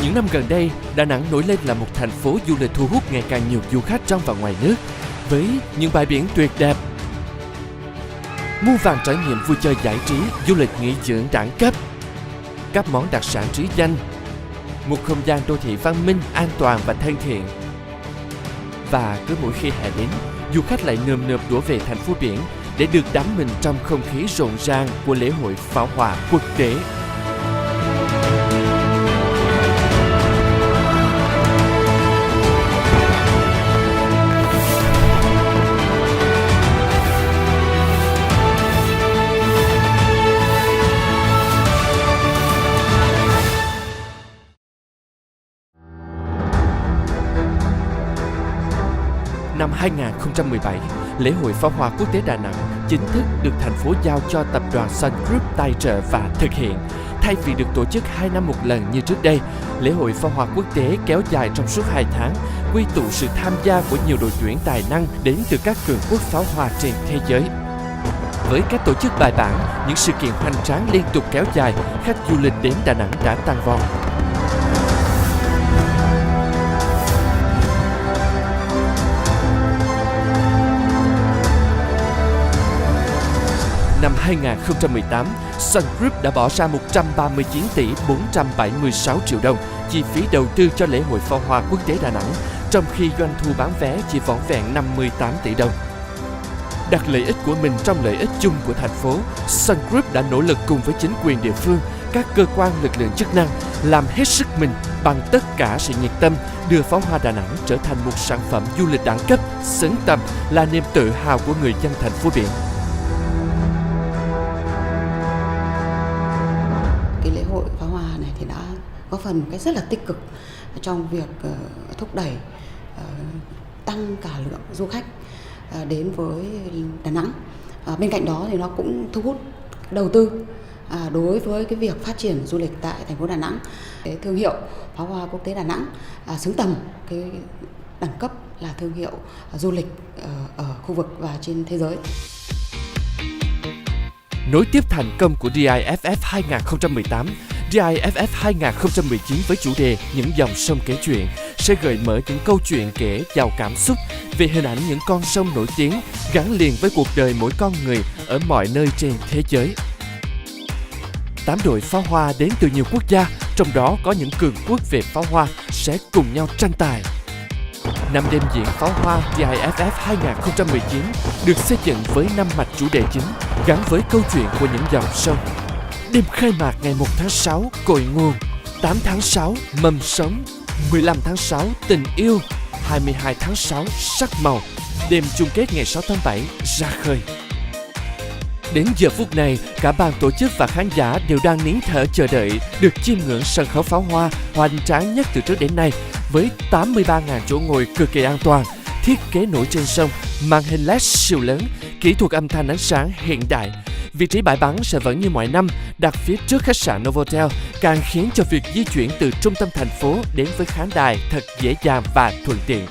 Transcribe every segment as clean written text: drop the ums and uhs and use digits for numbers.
Những năm gần đây, Đà Nẵng nổi lên là một thành phố du lịch thu hút ngày càng nhiều du khách trong và ngoài nước, với những bãi biển tuyệt đẹp, muôn vàn trải nghiệm vui chơi giải trí, du lịch nghỉ dưỡng đẳng cấp, các món đặc sản trí danh, một không gian đô thị văn minh, an toàn và thân thiện. Và cứ mỗi khi hè đến, du khách lại nườm nượp đổ về thành phố biển để được đắm mình trong không khí rộn ràng của lễ hội pháo hoa quốc tế. Năm 2017, lễ hội pháo hoa quốc tế Đà Nẵng chính thức được thành phố giao cho tập đoàn Sun Group tài trợ và thực hiện. Thay vì được tổ chức 2 năm một lần như trước đây, lễ hội pháo hoa quốc tế kéo dài trong suốt 2 tháng, quy tụ sự tham gia của nhiều đội tuyển tài năng đến từ các cường quốc pháo hoa trên thế giới. Với các tổ chức bài bản, những sự kiện hoành tráng liên tục kéo dài, khách du lịch đến Đà Nẵng đã tăng vọt. Năm 2018, Sun Group đã bỏ ra 139 tỷ 476 triệu đồng chi phí đầu tư cho lễ hội pháo hoa quốc tế Đà Nẵng, trong khi doanh thu bán vé chỉ vỏn vẹn 58 tỷ đồng. Đặt lợi ích của mình trong lợi ích chung của thành phố, Sun Group đã nỗ lực cùng với chính quyền địa phương, các cơ quan lực lượng chức năng làm hết sức mình bằng tất cả sự nhiệt tâm, đưa pháo hoa Đà Nẵng trở thành một sản phẩm du lịch đẳng cấp, xứng tầm là niềm tự hào của người dân thành phố biển. Pháo hoa này thì đã có phần một cách rất là tích cực trong việc thúc đẩy tăng cả lượng du khách đến với Đà Nẵng. Bên cạnh đó thì nó cũng thu hút đầu tư đối với cái việc phát triển du lịch tại thành phố Đà Nẵng. Cái thương hiệu pháo hoa quốc tế Đà Nẵng xứng tầm cái đẳng cấp là thương hiệu du lịch ở khu vực và trên thế giới. Nối tiếp thành công của DIFF 2018, DIFF 2019 với chủ đề Những dòng sông kể chuyện sẽ gợi mở những câu chuyện kể giàu cảm xúc về hình ảnh những con sông nổi tiếng gắn liền với cuộc đời mỗi con người ở mọi nơi trên thế giới. 8 đội pháo hoa đến từ nhiều quốc gia, trong đó có những cường quốc về pháo hoa sẽ cùng nhau tranh tài. Năm đêm diễn pháo hoa DIFF 2019 được xây dựng với 5 mạch chủ đề chính gắn với câu chuyện của những dòng sông. Đêm khai mạc ngày 1 tháng 6 Cội nguồn, 8 tháng 6 Mầm sống, 15 tháng 6 Tình yêu, 22 tháng 6 Sắc màu, đêm chung kết ngày 6 tháng 7 Ra khơi. Đến giờ phút này, cả ban tổ chức và khán giả đều đang nín thở chờ đợi được chiêm ngưỡng sân khấu pháo hoa hoành tráng nhất từ trước đến nay, với 83.000 chỗ ngồi cực kỳ an toàn, thiết kế nổi trên sông, màn hình LED siêu lớn, kỹ thuật âm thanh ánh sáng hiện đại. Vị trí bãi bắn sẽ vẫn như mọi năm, đặt phía trước khách sạn Novotel, càng khiến cho việc di chuyển từ trung tâm thành phố đến với khán đài thật dễ dàng và thuận tiện.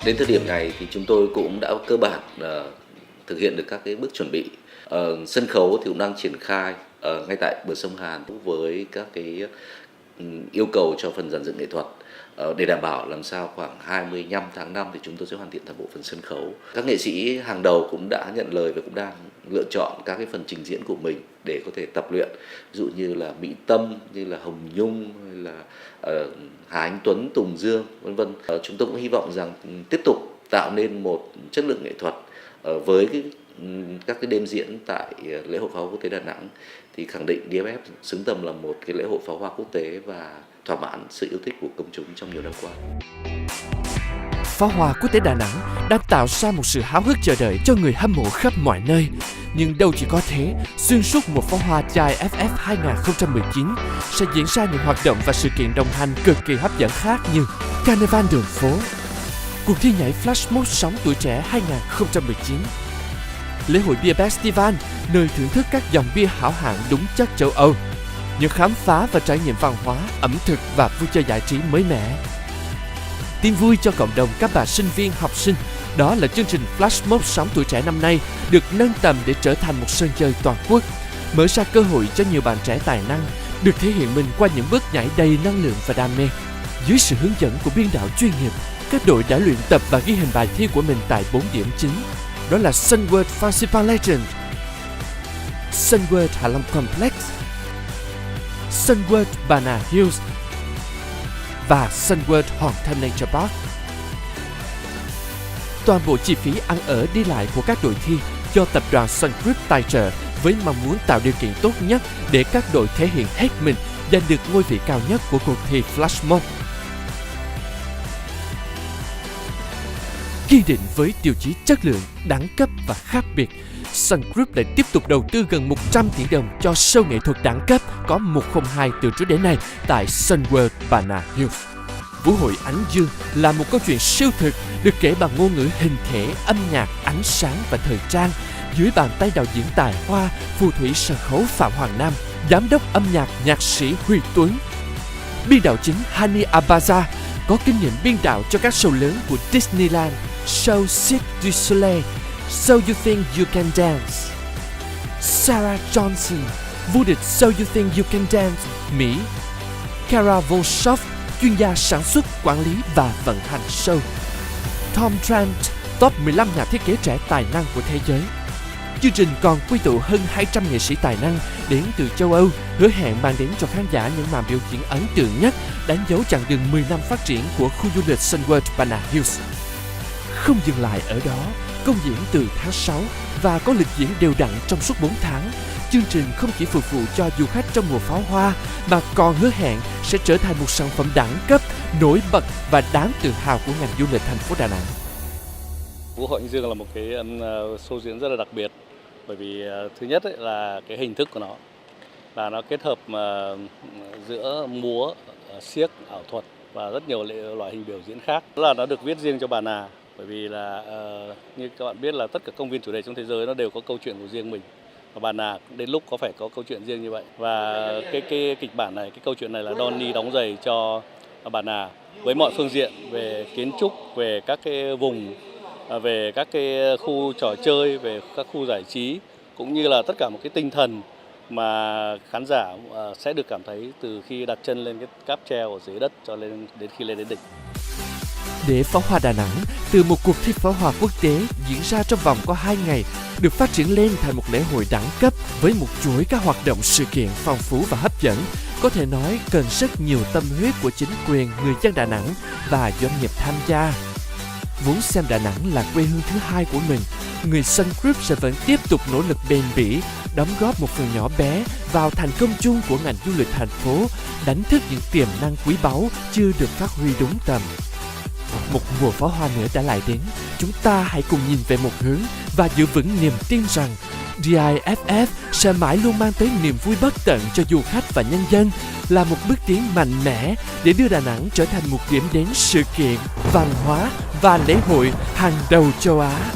Đến thời điểm này thì chúng tôi cũng đã cơ bản thực hiện được các cái bước chuẩn bị. Sân khấu thì cũng đang triển khai ngay tại bờ sông Hàn với các cái yêu cầu cho phần dàn dựng nghệ thuật. Để đảm bảo làm sao khoảng 25 tháng 5 thì chúng tôi sẽ hoàn thiện toàn bộ phần sân khấu. Các nghệ sĩ hàng đầu cũng đã nhận lời và cũng đang lựa chọn các cái phần trình diễn của mình để có thể tập luyện. Ví dụ như là Mỹ Tâm, như là Hồng Nhung, hay là Hà Anh Tuấn, Tùng Dương, vân vân. Chúng tôi cũng hy vọng rằng tiếp tục tạo nên một chất lượng nghệ thuật với các cái đêm diễn tại lễ hội pháo hoa quốc tế Đà Nẵng, thì khẳng định DIFF xứng tầm là một cái lễ hội pháo hoa quốc tế và thỏa mãn sự yêu thích của công chúng trong nhiều năm qua. Pháo hoa quốc tế Đà Nẵng đang tạo ra một sự háo hức chờ đợi cho người hâm mộ khắp mọi nơi. Nhưng đâu chỉ có thế, xuyên suốt mùa pháo hoa DIFF 2019 sẽ diễn ra những hoạt động và sự kiện đồng hành cực kỳ hấp dẫn khác như Carnival đường phố, cuộc thi nhảy Flash Mob Sống Tuổi Trẻ 2019, lễ hội bia festival, nơi thưởng thức các dòng bia hảo hạng đúng chất châu Âu, những khám phá và trải nghiệm văn hóa, ẩm thực và vui chơi giải trí mới mẻ. Tin vui cho cộng đồng các bạn sinh viên, học sinh, đó là chương trình Flash Mob Sống Tuổi Trẻ năm nay được nâng tầm để trở thành một sân chơi toàn quốc, mở ra cơ hội cho nhiều bạn trẻ tài năng được thể hiện mình qua những bước nhảy đầy năng lượng và đam mê. Dưới sự hướng dẫn của biên đạo chuyên nghiệp, các đội đã luyện tập và ghi hình bài thi của mình tại 4 điểm chính. Đó là Sunworld Festival Legend, Sunworld Hạ Long Complex, Sunworld Banana Hills và Sunworld Hòn Tham Nature Park. Toàn bộ chi phí ăn ở đi lại của các đội thi do tập đoàn Sun Group tài trợ với mong muốn tạo điều kiện tốt nhất để các đội thể hiện hết mình, giành được ngôi vị cao nhất của cuộc thi Flash Mob. Kiên định với tiêu chí chất lượng, đẳng cấp và khác biệt, Sun Group lại tiếp tục đầu tư gần 100 tỷ đồng cho show nghệ thuật đẳng cấp có 102 từ trước đến nay tại Sunworld Banana Hills. Vũ hội Ánh Dương là một câu chuyện siêu thực được kể bằng ngôn ngữ hình thể, âm nhạc, ánh sáng và thời trang dưới bàn tay đạo diễn tài hoa, phù thủy sân khấu Phạm Hoàng Nam, giám đốc âm nhạc nhạc sĩ Huy Tuấn. Biên đạo chính Hani Abaza có kinh nghiệm biên đạo cho các show lớn của Disneyland, show Cirque du Soleil, So You Think You Can Dance. Sarah Johnson, vô địch So You Think You Can Dance Mỹ. Kara Volshoff, chuyên gia sản xuất, quản lý và vận hành show. Tom Trent, top 15 nhà thiết kế trẻ tài năng của thế giới. Chương trình còn quy tụ hơn 200 nghệ sĩ tài năng đến từ châu Âu, hứa hẹn mang đến cho khán giả những màn biểu diễn ấn tượng nhất, đánh dấu chặng đường 10 năm phát triển của khu du lịch Sunworld Banana Hills. Không dừng lại ở đó, công diễn từ tháng 6 và có lịch diễn đều đặn trong suốt 4 tháng. Chương trình không chỉ phục vụ cho du khách trong mùa pháo hoa mà còn hứa hẹn sẽ trở thành một sản phẩm đẳng cấp, nổi bật và đáng tự hào của ngành du lịch thành phố Đà Nẵng. Vũ hội Ánh Dương là một cái show diễn rất là đặc biệt, bởi vì thứ nhất ấy là cái hình thức của nó là nó kết hợp giữa múa, xiếc, ảo thuật và rất nhiều loại hình biểu diễn khác. Đó là nó được viết riêng cho Bà Nà, bởi vì là như các bạn biết là tất cả công viên chủ đề trong thế giới nó đều có câu chuyện của riêng mình. Và Bà Nà đến lúc có phải có câu chuyện riêng như vậy. Và cái kịch bản này, cái câu chuyện này là Donnie đóng giày cho Bà Nà với mọi phương diện về kiến trúc, về các cái vùng, về các cái khu trò chơi, về các khu giải trí, cũng như là tất cả một cái tinh thần mà khán giả sẽ được cảm thấy từ khi đặt chân lên cái cáp treo ở dưới đất cho đến khi lên đến đỉnh. Để pháo hoa Đà Nẵng từ một cuộc thi pháo hoa quốc tế diễn ra trong vòng có 2 ngày được phát triển lên thành một lễ hội đẳng cấp với một chuỗi các hoạt động sự kiện phong phú và hấp dẫn, có thể nói cần rất nhiều tâm huyết của chính quyền, người dân Đà Nẵng và doanh nghiệp tham gia. Vốn xem Đà Nẵng là quê hương thứ hai của mình, người Sun Group sẽ vẫn tiếp tục nỗ lực bền bỉ, đóng góp một phần nhỏ bé vào thành công chung của ngành du lịch thành phố, đánh thức những tiềm năng quý báu chưa được phát huy đúng tầm. Một mùa pháo hoa nữa đã lại đến, chúng ta hãy cùng nhìn về một hướng và giữ vững niềm tin rằng DIFF sẽ mãi luôn mang tới niềm vui bất tận cho du khách và nhân dân, là một bước tiến mạnh mẽ để đưa Đà Nẵng trở thành một điểm đến sự kiện, văn hóa và lễ hội hàng đầu châu Á.